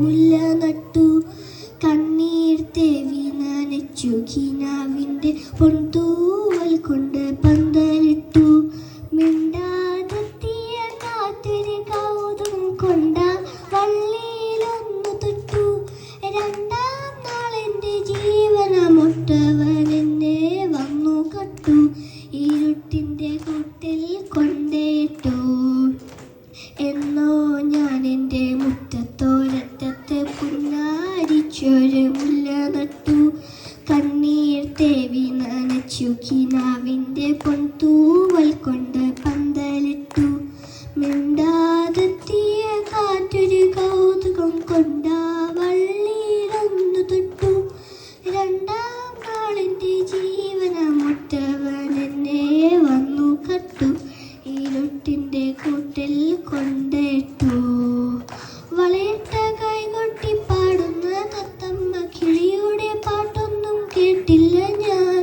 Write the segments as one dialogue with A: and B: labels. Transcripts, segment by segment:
A: മുല്ല നട്ടു. കണ്ണീർ തേവി നനച്ചു കിനാവിൻ്റെ പൊൻതൂവൽ കൊണ്ട് പന്തലിട്ടു. മിണ്ടാതെത്തിയ കാറ്റിന് കൗതുകം കൊണ്ട വള്ളിയിലൊന്നു തൊട്ടു. രണ്ടാം നാളെൻ്റെ ജീവനമൊട്ടവൻ എന്നെ വന്നു കട്ടു. ഇരുട്ടിൻ്റെ കൂട്ടിൽ കൊണ്ടേട്ടു. എന്നോ ഞാൻ എൻ്റെ മുറ്റത്തോരറ്റത്ത് പുന്നാരിച്ചൊരു മുല്ല നട്ടു. കണ്ണീർ തേവി നനച്ചു കിനാവിൻ്റെ പൊൻതൂവൽ കൊണ്ട് പന്തലിട്ടു. മിണ്ടാതെത്തിയ കാറ്റൊരു കൗതുകം കൊണ്ട വള്ളിയിലൊന്നു തൊട്ടു. രണ്ടാം നാളിൻ്റെ ജീവനമൊട്ടവൻ എന്നെ വന്നു കട്ടു. ഇരുട്ടിൻ്റെ കൂട്ടിൽ കൊണ്ടിട്ടു. വളയിട്ട കൈകൊട്ടി പാടുന്ന തത്തമ്മ കിളിയുടെ പാട്ടൊന്നും കേട്ടില്ല ഞാൻ.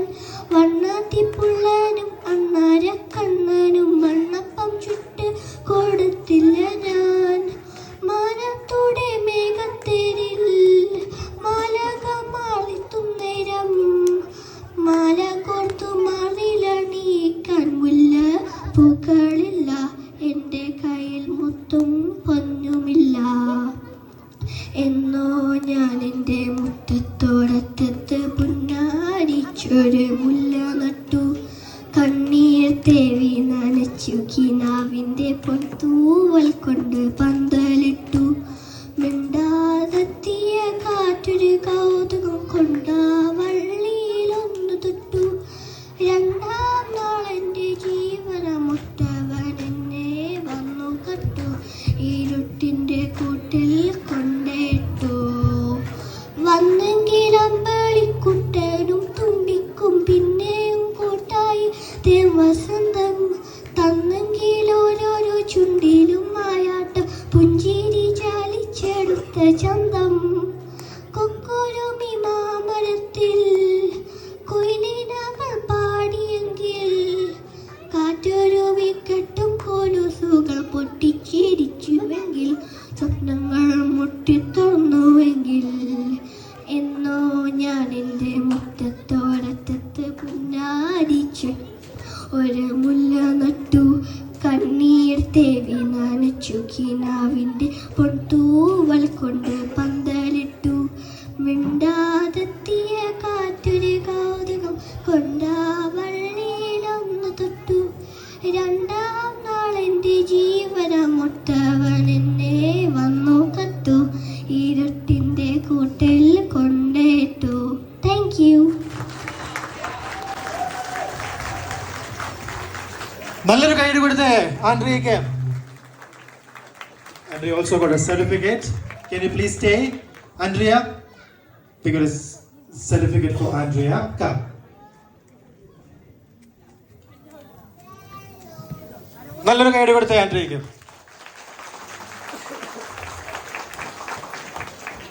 A: വണ്ണാത്തിപ്പുള്ളനും അണ്ണാരക്കണ്ണനും മണ്ണപ്പം ചുട്ട് കൊടുത്തില്ല ഞാൻ. മാനത്തൂടെ മേഘത്തേരിൽ മാലക മാളിത്തും നേരം മാല കോർത്തു മാറിലണിയിക്കാൻ മുല്ല പൂക്കളില്ല. എൻ്റെ കയ്യിൽ മുത്തും പൊന്നുമില്ല. എന്നോ ഞാൻ എൻ്റെ മുറ്റത്തോടറ്റത്ത് പുന്നാരിച്ചൊരു മുല്ല നട്ടു. കണ്ണീർ തേവി നനച്ചു കിനാവിൻ്റെ പൊൻതൂവൽ കൊണ്ട് പന്തലിട്ടു. മിണ്ടാതെത്തിയ കാറ്റൊരു കൗതുകം കൊണ്ട വള്ളിയിലൊന്നു തൊട്ടു. രണ്ടാം നാളെൻ്റെ ജീവനമൊട്ടവൻ എന്നെ വന്നു കട്ടു. ഇരുട്ടിൻ്റെ കൂട്ടിൽ കൊണ്ടേട്ടു. വന്നെങ്കിലമ്പളിക്കുട്ടനും തുമ്പിക്കും പിന്നെയും കൂട്ടായി വസന്തം. തന്നെങ്കിൽ ഓരോരോ ചുണ്ടിലും ആയാട്ടം പുഞ്ചിരി ചാലിച്ചെടുത്ത ചന്തം. കൊക്കൊരുമി മാമരത്തിൽ കുയിലിനകൾ പാടിയെങ്കിൽ കാറ്റൊരുവി കെട്ടും കൊലുസുകൾ പൊട്ടിച്ചിരിച്ചുവെങ്കിൽ സ്വപ്നങ്ങൾ മുട്ടിത്തുറന്നുവെങ്കിൽ. എന്നോ ഞാൻ എൻ്റെ മുറ്റത്തോടറ്റത്ത് പുന്നാരിച്ച് ഒരു മുല്ല നട്ടു. കണ്ണീർ തേവി നനച്ചു കിനാവിൻ്റെ പൊൻതൂവൽ കൊണ്ട് പന്തലിട്ടു. മിണ്ടാതെത്തിയ കാറ്റൊരു കൗതുകം കൊണ്ട വള്ളിയിലൊന്നു തൊട്ടു. രണ്ടാം നാളെൻ്റെ ജീവനമൊട്ടവൻ എന്നെ വന്നു കട്ടു. ഇരുട്ടിൻ്റെ കൂട്ടിൽ കൊണ്ടേട്ടു. Thank you.
B: നല്ലൊരു കൈയ്യടി കൊടുത്തേ ആൻഡ്രിയയ്ക്ക്. Andrea also got a certificate. Can you please stay, Andrea? We got a certificate for Andrea. Come. നല്ലൊരു കൈയ്യടി കൊടുത്തേ ആൻഡ്രിയയ്ക്ക്.